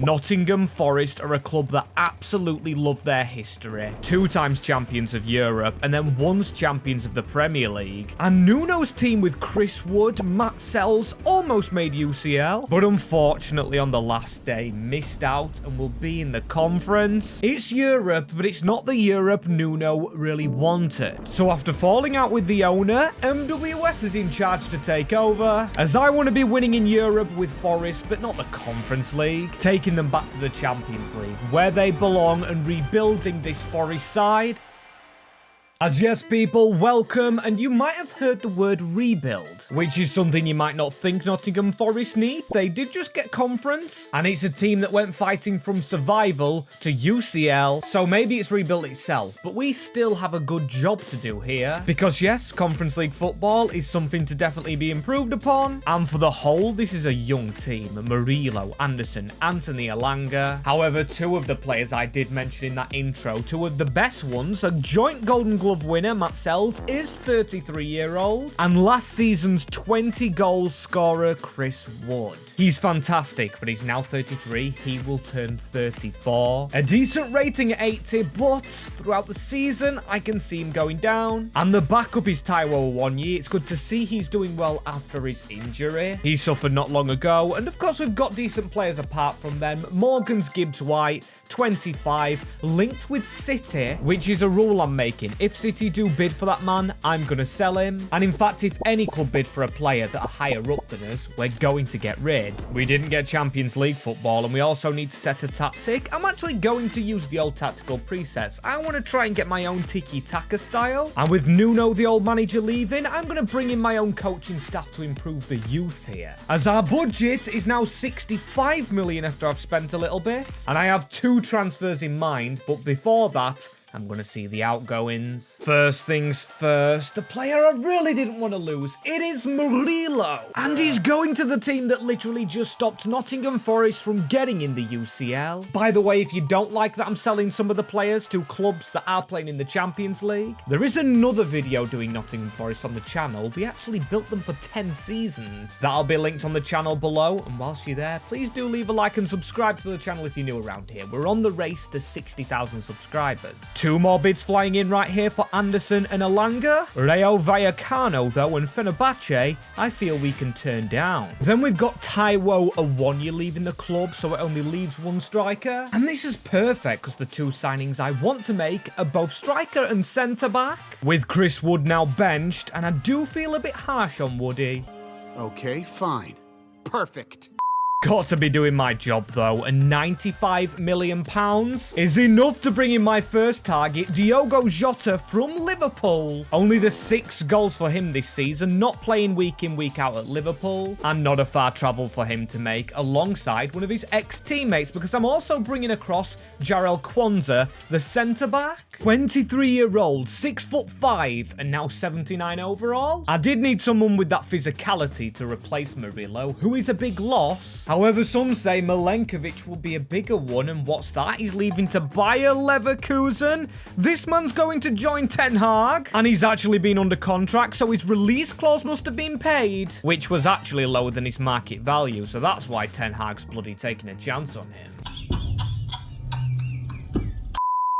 Nottingham Forest are a club that absolutely love their history. 2 times champions of Europe and then once champions of the Premier League. And Nuno's team with Chris Wood, Matt Sells almost made UCL, but unfortunately on the last day missed out and will be in the conference. It's Europe, but it's not the Europe Nuno really wanted. So after falling out with the owner, MWS is in charge to take over, as I want to be winning in Europe with Forest, but not the Conference League. Taking them back to the Champions League, where they belong, and rebuilding this Forest side. As yes, people, welcome, and you might have heard the word rebuild, which is something you might not think Nottingham Forest need. They did just get conference, and it's a team that went fighting from survival to UCL, so maybe it's rebuilt itself, but we still have a good job to do here, because yes, Conference League football is something to definitely be improved upon, and for the whole, this is a young team. Murillo, Anderson, Anthony Elanga. However, 2 of the players I did mention in that intro, 2 of the best ones, a joint Golden Glove winner, Matt Sells, is 33-year-old, and last season's 20 goal scorer, Chris Wood. He's fantastic, but he's now 33. He will turn 34. A decent rating at 80, but throughout the season, I can see him going down. And the backup is Taiwo Awoniyi. It's good to see he's doing well after his injury. He suffered not long ago, and of course, we've got decent players apart from them. Morgan's Gibbs-White, 25, linked with City, which is a rule I'm making. If City do bid for that man, I'm going to sell him. And in fact, if any club bid for a player that are higher up than us, we're going to get rid. We didn't get Champions League football, and we also need to set a tactic. I'm actually going to use the old tactical presets. I want to try and get my own tiki taka style. And with Nuno, the old manager, leaving, I'm going to bring in my own coaching staff to improve the youth here. As our budget is now 65 million after I've spent a little bit. And I have 2 transfers in mind, but before that, I'm going to see the outgoings. First things first, the player I really didn't want to lose. It is Murillo. And he's going to the team that literally just stopped Nottingham Forest from getting in the UCL. By the way, if you don't like that I'm selling some of the players to clubs that are playing in the Champions League, there is another video doing Nottingham Forest on the channel. We actually built them for 10 seasons. That'll be linked on the channel below. And whilst you're there, please do leave a like and subscribe to the channel if you're new around here. We're on the race to 60,000 subscribers. 2 more bids flying in right here for Anderson and Elanga. Rayo Vallecano, though, and Fenerbahce, I feel we can turn down. Then we've got Taiwo Awoniyi leaving the club, so it only leaves 1 striker. And this is perfect, because the 2 signings I want to make are both striker and centre-back. With Chris Wood now benched, and I do feel a bit harsh on Woody. Okay, fine. Perfect. Got to be doing my job, though, and £95 million is enough to bring in my first target, Diogo Jota from Liverpool. Only the 6 goals for him this season, not playing week in, week out at Liverpool, and not a far travel for him to make alongside one of his ex-teammates, because I'm also bringing across Jarell Quansah, the centre-back. 23-year-old, 6'5", and now 79 overall. I did need someone with that physicality to replace Murillo, who is a big loss. However, some say Milenkovic will be a bigger one, and what's that? He's leaving to Bayer Leverkusen. This man's going to join Ten Hag, and he's actually been under contract, so his release clause must have been paid, which was actually lower than his market value, so that's why Ten Hag's bloody taking a chance on him.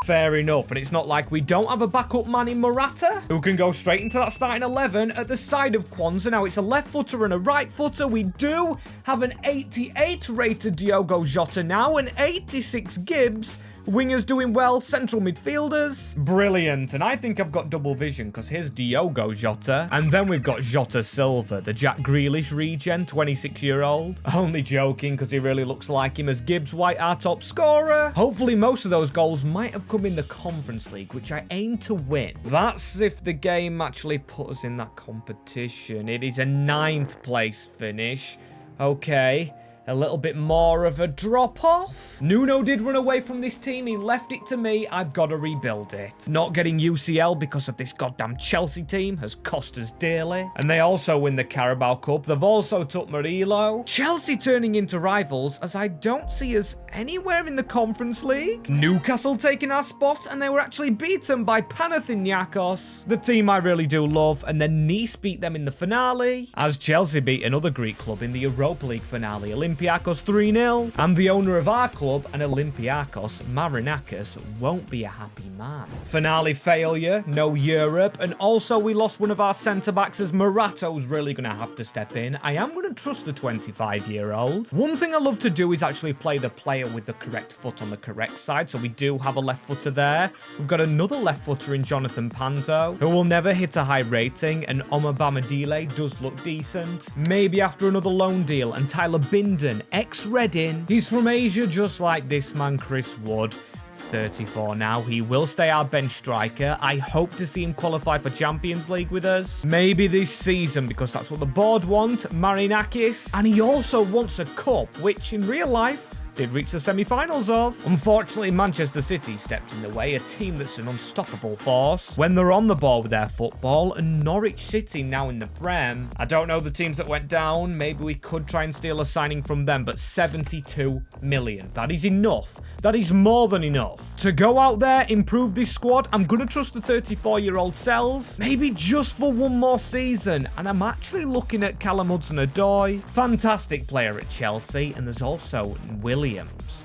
Fair enough, and it's not like we don't have a backup man in Morata, who can go straight into that starting 11 at the side of Quansah. Now, it's a left footer and a right footer. We do have an 88 rated Diogo Jota now, and 86 Gibbs. Wingers doing well, central midfielders. Brilliant, and I think I've got double vision, because here's Diogo Jota, and then we've got Jota Silva, the Jack Grealish regen, 26-year-old. Only joking, because he really looks like him, as Gibbs-White, our top scorer. Hopefully, most of those goals might have come in the Conference League, which I aim to win. That's if the game actually put us in that competition. It is a 9th place finish. Okay. A little bit more of a drop-off. Nuno did run away from this team. He left it to me. I've got to rebuild it. Not getting UCL because of this goddamn Chelsea team has cost us dearly. And they also win the Carabao Cup. They've also took Murillo. Chelsea turning into rivals, as I don't see us anywhere in the Conference League. Newcastle taking our spot, and they were actually beaten by Panathinaikos, the team I really do love. And then Nice beat them in the finale, as Chelsea beat another Greek club in the Europa League finale. Olympiacos Olympiacos 3-0. And the owner of our club, an Olympiacos, Marinakis, won't be a happy man. Finale failure, no Europe, and also we lost one of our centre-backs as Morato's really going to have to step in. I am going to trust the 25-year-old. One thing I love to do is actually play the player with the correct foot on the correct side, so we do have a left footer there. We've got another left footer in Jonathan Panzo, who will never hit a high rating, and Omabamadile does look decent. Maybe after another loan deal, and Tyler Binden, ex-Reading. He's from Asia just like this man, Chris Wood. 34 now. He will stay our bench striker. I hope to see him qualify for Champions League with us. Maybe this season, because that's what the board want. Marinakis. And he also wants a cup, which in real life did reach the semi-finals of. Unfortunately, Manchester City stepped in the way, a team that's an unstoppable force when they're on the ball with their football, and Norwich City now in the Prem. I don't know the teams that went down. Maybe we could try and steal a signing from them, but 72 million. That is enough. That is more than enough. To go out there, improve this squad, I'm going to trust the 34-year-old Sells. Maybe just for one more season, and I'm actually looking at Callum Hudson-Odoi. Fantastic player at Chelsea, and there's also Williams,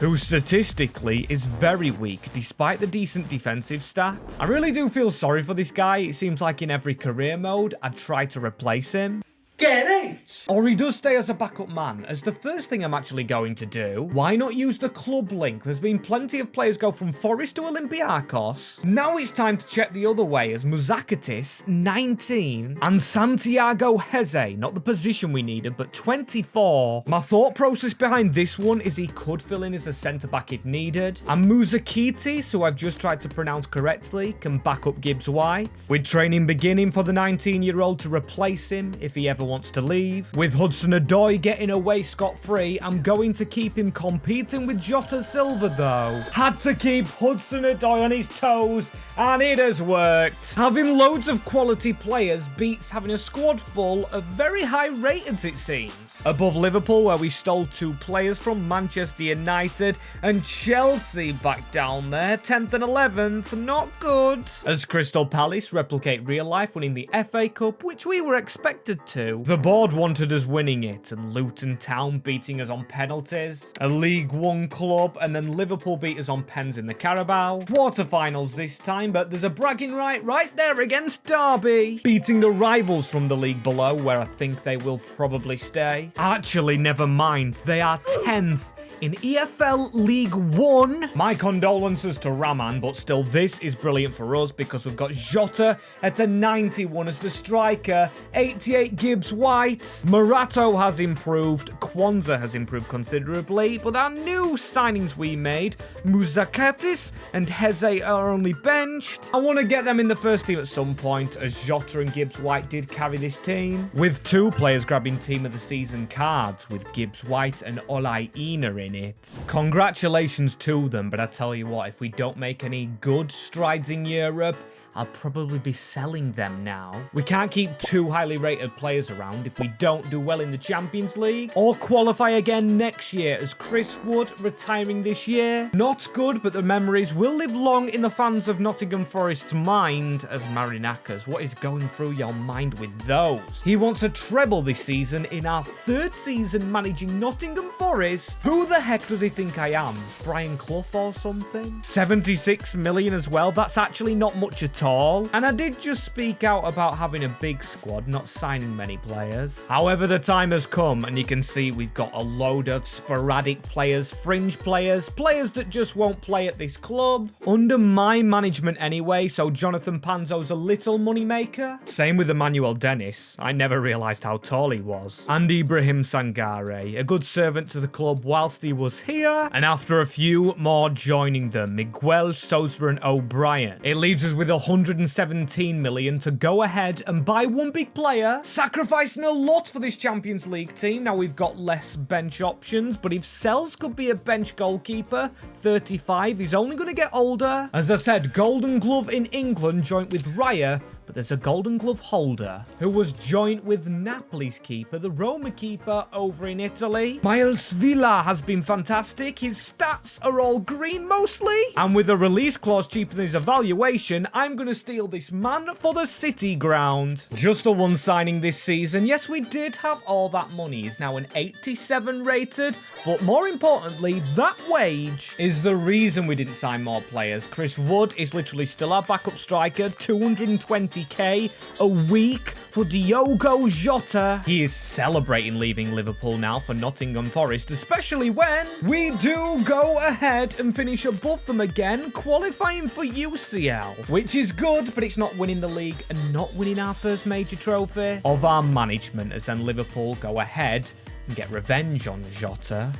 who statistically is very weak despite the decent defensive stats. I really do feel sorry for this guy. It seems like in every career mode, I'd try to replace him. Get out! Or he does stay as a backup man, as the first thing I'm actually going to do. Why not use the club link? There's been plenty of players go from Forest to Olympiacos. Now it's time to check the other way, as Muzakatis, 19, and Santiago Heze, not the position we needed, but 24. My thought process behind this one is he could fill in as a centre-back if needed. And Muzakitis, who I've just tried to pronounce correctly, can back up Gibbs White. With training beginning for the 19-year-old to replace him if he ever wants to leave. With Hudson-Odoi getting away scot-free, I'm going to keep him competing with Jota Silva though. Had to keep Hudson-Odoi on his toes, and it has worked. Having loads of quality players beats having a squad full of very high rateds, it seems. Above Liverpool, where we stole 2 players from Manchester United, and Chelsea back down there, 10th and 11th, not good. As Crystal Palace replicate real life, winning the FA Cup, which we were expected to. The board wanted us winning it, and Luton Town beating us on penalties. A League One club, and then Liverpool beat us on pens in the Carabao. Quarterfinals this time, but there's a bragging right there against Derby. Beating the rivals from the league below, where I think they will probably stay. Actually, never mind. They are 10th in EFL League One. My condolences to Raman, but still this is brilliant for us because we've got Jota at a 91 as the striker, 88 Gibbs White. Morato has improved, Kwanzaa has improved considerably, but our new signings we made, Muzakatis and Heze, are only benched. I want to get them in the first team at some point, as Jota and Gibbs White did carry this team, with 2 players grabbing team of the season cards, with Gibbs White and Olai Ina in it. Congratulations to them, but I tell you what, if we don't make any good strides in Europe, I'll probably be selling them now. We can't keep 2 highly rated players around if we don't do well in the Champions League or qualify again next year, as Chris Wood retiring this year. Not good, but the memories will live long in the fans of Nottingham Forest's mind. As Marinakis, what is going through your mind with those? He wants a treble this season in our 3rd season managing Nottingham Forest. Who the heck does he think I am? Brian Clough or something? 76 million as well. That's actually not much at all. And I did just speak out about having a big squad, not signing many players. However, the time has come, and you can see we've got a load of sporadic players, fringe players, players that just won't play at this club. Under my management anyway, so Jonathan Panzo's a little moneymaker. Same with Emmanuel Dennis. I never realised how tall he was. And Ibrahim Sangare, a good servant to the club whilst he was here. And after a few more joining them, Miguel, Sousa and O'Brien, it leaves us with 117 million to go ahead and buy 1 big player, sacrificing a lot for this Champions League team. Now we've got less bench options, but if Sells could be a bench goalkeeper, 35, he's only going to get older. As I said, Golden Glove in England joint with Raya but there's a Golden Glove holder who was joint with Napoli's keeper, the Roma keeper over in Italy. Miles Villa has been fantastic. His stats are all green mostly. And with a release clause cheaper than his evaluation, I'm going to steal this man for the City ground. Just the one signing this season. Yes, we did have all that money. He's now an 87 rated, but more importantly, that wage is the reason we didn't sign more players. Chris Wood is literally still our backup striker, 220k a week for Diogo Jota. He is celebrating leaving Liverpool now for Nottingham Forest, especially when we do go ahead and finish above them again, qualifying for UCL, which is good, but it's not winning the league and not winning our first major trophy of our management, as then Liverpool go ahead and get revenge on Jota.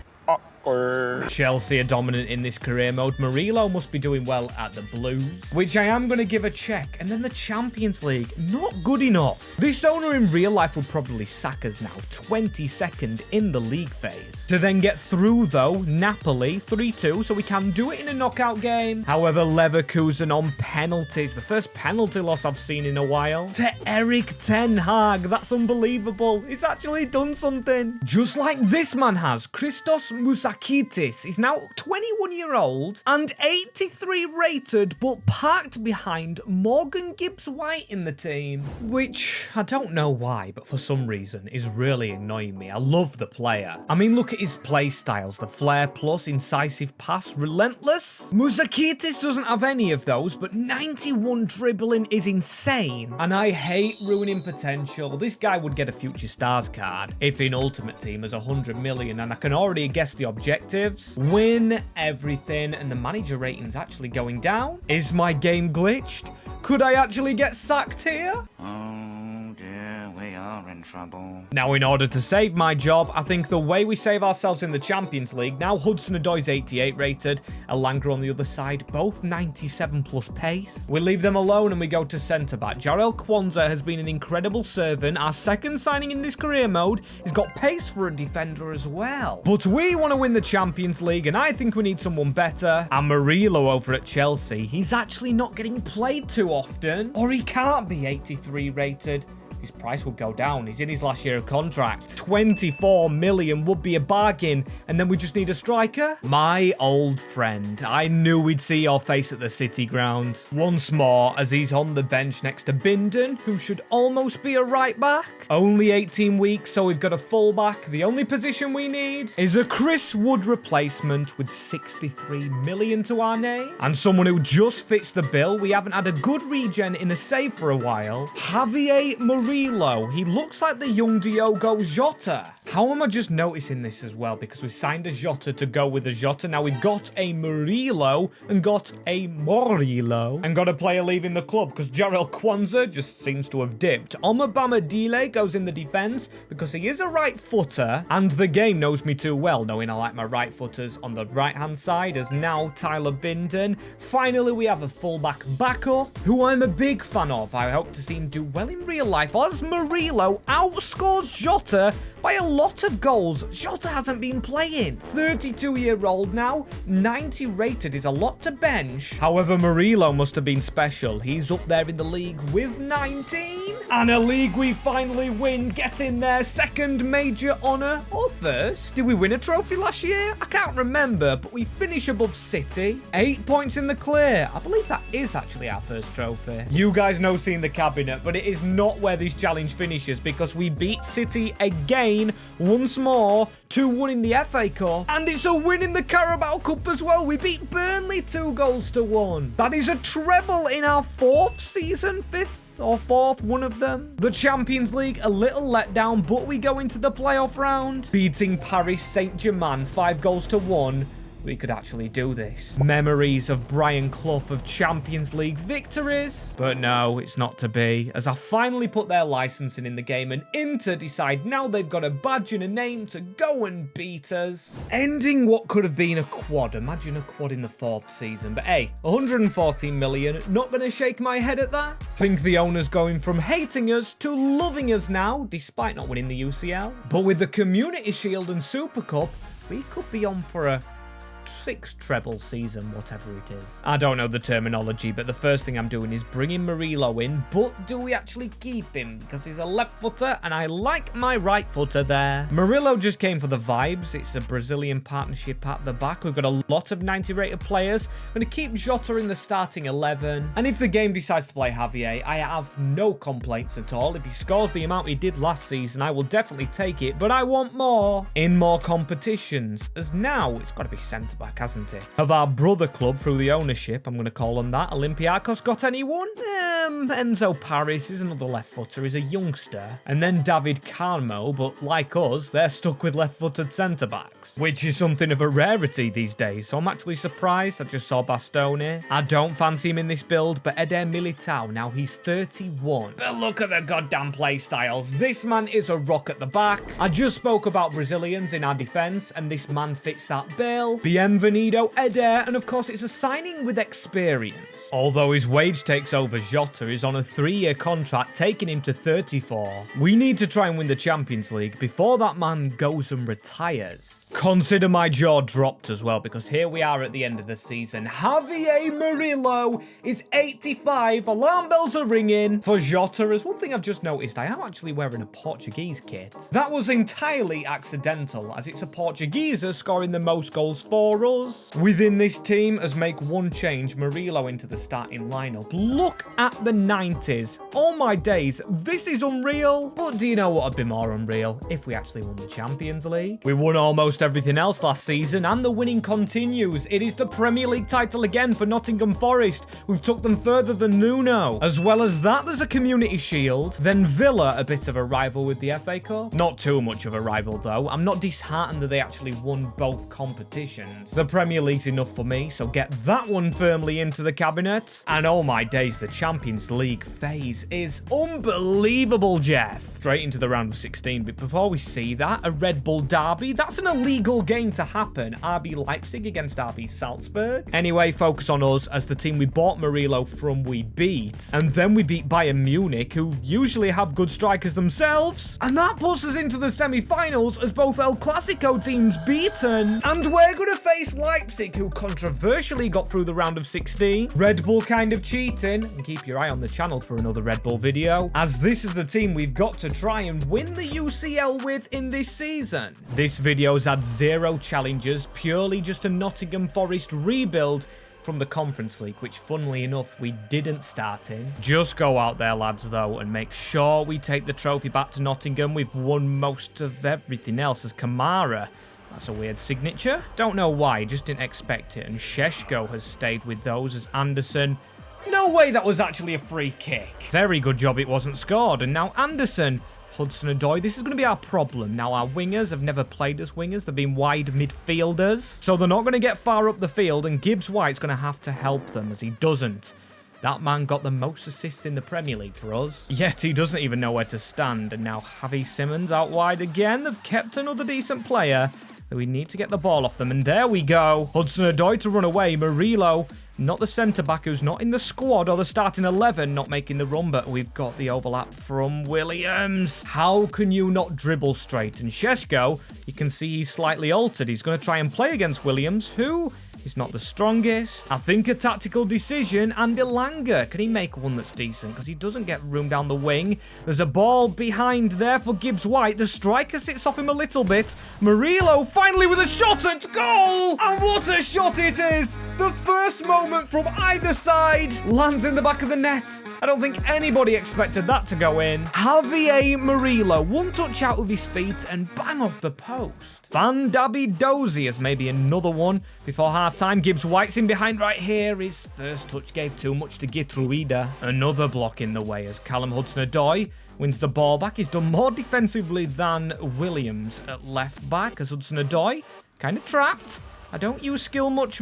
Chelsea are dominant in this career mode. Murillo must be doing well at the Blues, which I am going to give a check. And then the Champions League, not good enough. This owner in real life would probably sack us now, 22nd in the league phase. To then get through though, Napoli 3-2, so we can do it in a knockout game. However, Leverkusen on penalties, the first penalty loss I've seen in a while. To Erik ten Hag, that's unbelievable. It's actually done something. Just like this man has, Christos Mousakitis. He's now 21-year-old and 83 rated, but parked behind Morgan Gibbs-White in the team. Which, I don't know why, but for some reason is really annoying me. I love the player. I mean, look at his play styles. The flair plus, incisive pass, relentless. Mousakitis doesn't have any of those, but 91 dribbling is insane. And I hate ruining potential. This guy would get a Future Stars card if in Ultimate Team has 100 million, and I can already guess the objectives. Win everything, and the manager rating's actually going down. Is my game glitched? Could I actually get sacked here? Oh dear, we are in trouble. Now, in order to save my job, I think the way we save ourselves in the Champions League, now Hudson-Odoi's 88 rated, Elanga on the other side, both 97 plus pace. We leave them alone and we go to centre-back. Jarell Quansah has been an incredible servant. Our second signing in this career mode. He's got pace for a defender as well. But we want to win the Champions League, and I think we need someone better. And Murillo over at Chelsea, he's actually not getting played too often, or he can't be 83 rated. His price would go down. He's in his last year of contract. 24 million would be a bargain. And then we just need a striker. My old friend. I knew we'd see your face at the City ground. Once more, as he's on the bench next to Binden, who should almost be a right back. Only 18 weeks, so we've got a fullback. The only position we need is a Chris Wood replacement with 63 million to our name. And someone who just fits the bill. We haven't had a good regen in a save for a while. Javier Murillo. He looks like the young Diogo Jota. How am I just noticing this as well? Because we signed a Jota to go with a Jota. Now we've got a Murillo and got a Murillo. And got a player leaving the club because Jarell Quansah just seems to have dipped. Omabama Dile goes in the defense because he is a right footer. And the game knows me too well, knowing I like my right footers on the right-hand side, as now Tyler Binden. Finally, we have a fullback backup, who I'm a big fan of. I hope to see him do well in real life. As Murillo outscores Jota by a lot of goals. Jota hasn't been playing. 32-year-old now, 90 rated is a lot to bench. However, Murillo must have been special. He's up there in the league with 19. And a league we finally win. Get in there. Second major honour, or first? Did we win a trophy last year? I can't remember, but we finish above City. 8 points in the clear. I believe that is actually our first trophy. You guys know seeing the cabinet, but it is not where this challenge finishes, because we beat City again once more, 2-1 in the FA Cup, and it's a win in the Carabao Cup as well. We beat Burnley 2-1. That is a treble in our fourth season, fifth or fourth, one of them. The Champions League, a little letdown, but we go into the playoff round, beating Paris Saint-Germain 5-1. We could actually do this. Memories of Brian Clough of Champions League victories. But no, it's not to be, as I finally put their licensing in the game, and Inter decide now they've got a badge and a name to go and beat us. Ending what could have been a quad. Imagine a quad in the fourth season. But hey, 114 million, not gonna shake my head at that. Think the owner's going from hating us to loving us now, despite not winning the UCL. But with the Community Shield and Super Cup, we could be on for a 6th treble season, whatever it is. I don't know the terminology, but the first thing I'm doing is bringing Murillo in, but do we actually keep him? Because he's a left footer, and I like my right footer there. Murillo just came for the vibes. It's a Brazilian partnership at the back. We've got a lot of 90 rated players. I'm going to keep Jota in the starting 11. And if the game decides to play Javier, I have no complaints at all. If he scores the amount he did last season, I will definitely take it, but I want more in more competitions, as now it's got to be centre-back, hasn't it? Of our brother club through the ownership, I'm going to call them that. Olympiacos got anyone? Enzo Paris is another left footer. He's a youngster. And then David Carmo, but like us, they're stuck with left-footed centre-backs, which is something of a rarity these days, so I'm actually surprised. I just saw Bastoni. I don't fancy him in this build, but Eder Militao, now he's 31. But look at the goddamn play styles. This man is a rock at the back. I just spoke about Brazilians in our defence, and this man fits that bill. Bienvenido, Eder, and of course it's a signing with experience. Although his wage takes over, Jota is on a 3-year contract, taking him to 34. We need to try and win the Champions League before that man goes and retires. Consider my jaw dropped as well, because here we are at the end of the season. Javier Murillo is 85. Alarm bells are ringing for Jota. As one thing I've just noticed, I am actually wearing a Portuguese kit. That was entirely accidental, as it's a Portugueser scoring the most goals for us within this team, as make one change, Murillo into the starting lineup. Look at the 90s. Oh my days, this is unreal. But do you know what would be more unreal? If we actually won the Champions League. We won almost everything else last season, and the winning continues. It is the Premier League title again for Nottingham Forest. We've took them further than Nuno. As well as that, there's a Community Shield. Then Villa, a bit of a rival with the FA Cup. Not too much of a rival though. I'm not disheartened that they actually won both competitions. The Premier League's enough for me, so get that one firmly into the cabinet. And oh my days, the Champions League phase is unbelievable, Jeff. Straight into the round of 16, but before we see that, a Red Bull derby, that's an illegal game to happen. RB Leipzig against RB Salzburg. Anyway, focus on us as the team we bought Murillo from we beat. And then we beat Bayern Munich, who usually have good strikers themselves. And that puts us into the semi-finals as both El Clasico teams beaten. And we're going to face Leipzig, who controversially got through the round of 16. Red Bull kind of cheating. And keep your eye on the channel for another Red Bull video, as this is the team we've got to try and win the UCL with in this season. This video's had 0 challenges, purely just a Nottingham Forest rebuild from the Conference League, which funnily enough we didn't start in. Just go out there, lads, though, and make sure we take the trophy back to Nottingham. We've won most of everything else as Kamara. That's a weird signature. Don't know why, just didn't expect it. And Šeško has stayed with those as Anderson. No way that was actually a free kick. Very good job it wasn't scored. And now Anderson, Hudson-Odoi, this is going to be our problem. Now, our wingers have never played as wingers. They've been wide midfielders. So they're not going to get far up the field, and Gibbs White's going to have to help them, as he doesn't. That man got the most assists in the Premier League for us. Yet he doesn't even know where to stand. And now Javi Simmons out wide again. They've kept another decent player. We need to get the ball off them, and there we go. Hudson-Odoi to run away. Murillo, not the centre-back, who's not in the squad or the starting 11, not making the run, but we've got the overlap from Williams. How can you not dribble straight? And Šeško, you can see he's slightly altered. He's going to try and play against Williams, who is not the strongest. I think a tactical decision, and Elanga, can he make one that's decent? Because he doesn't get room down the wing. There's a ball behind there for Gibbs White. The striker sits off him a little bit. Murillo finally with a shot at goal! And what a shot it is! The first moment from either side lands in the back of the net. I don't think anybody expected that to go in. Javier Murillo, one touch out of his feet and bang off the post. Van Dabidozi has maybe another one before half-time. Gibbs White's in behind right here. His first touch gave too much to Gitruida. Another block in the way as Callum Hudson-Odoi wins the ball back. He's done more defensively than Williams at left back, as Hudson-Odoi kind of trapped. I don't use skill much,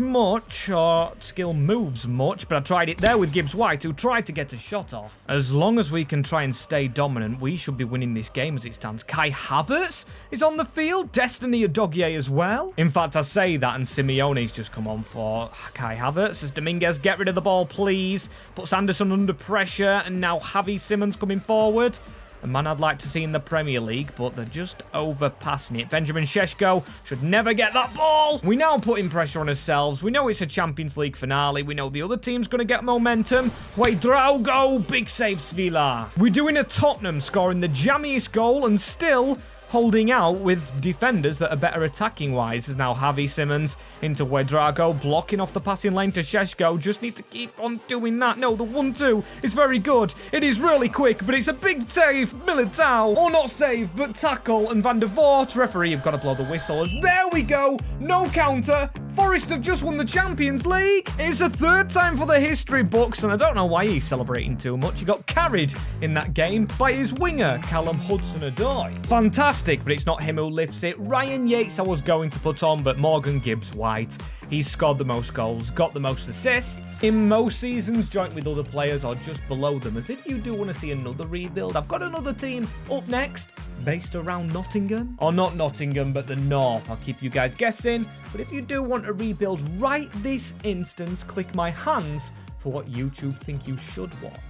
or skill moves much, but I tried it there with Gibbs White, who tried to get a shot off. As long as we can try and stay dominant, we should be winning this game as it stands. Kai Havertz is on the field. Destiny Udogie as well. In fact, I say that, and Simeone's just come on for Kai Havertz as Dominguez, get rid of the ball, please. Puts Anderson under pressure, and now Javi Simmons coming forward. A man I'd like to see in the Premier League, but they're just overpassing it. Benjamin Šeško should never get that ball. We now putting pressure on ourselves. We know it's a Champions League finale. We know the other team's going to get momentum. Huedraugo, big save Sevilla. We're doing a Tottenham scoring the jammiest goal and still holding out with defenders that are better attacking-wise. Is now Javi Simons into Huedraugo, blocking off the passing lane to Šeško. Just need to keep on doing that. No, the 1-2 is very good. It is really quick, but it's a big save. Militao, or not save, but tackle, and Van der Voort. Referee, you've got to blow the whistle. As there we go. No counter. Forest have just won the Champions League. It's a third time for the history books, and I don't know why he's celebrating too much. He got carried in that game by his winger, Callum Hudson-Odoi. Fantastic. But it's not him who lifts it. Ryan Yates I was going to put on, but Morgan Gibbs-White. He's scored the most goals, got the most assists in most seasons, joint with other players or just below them. As if you do want to see another rebuild, I've got another team up next, based around Nottingham. Or not Nottingham, but the North. I'll keep you guys guessing. But if you do want a rebuild right this instance, click my hands for what YouTube think you should watch.